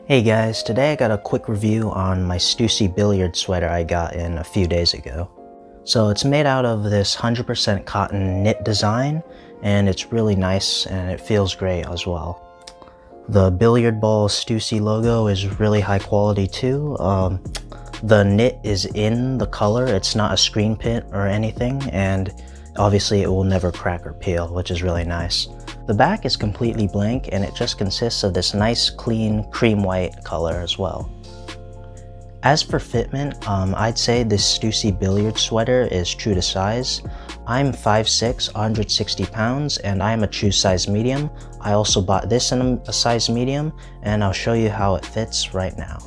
Hey guys, today I got a quick review on my Stussy Billiard sweater I got in a few days ago. So it's made out of this 100% cotton knit design, and it's really nice and it feels great as well. The billiard ball Stussy logo is really high quality too. The knit is in the color, it's not a screen print or anything, and obviously it will never crack or peel, which is really nice. The back is completely blank and it just consists of this nice clean cream white color as well. As for fitment, I'd say this Stussy billiard sweater is true to size. I'm 5'6", 160 pounds, and I am a true size medium. I also bought this in a size medium, and I'll show you how it fits right now.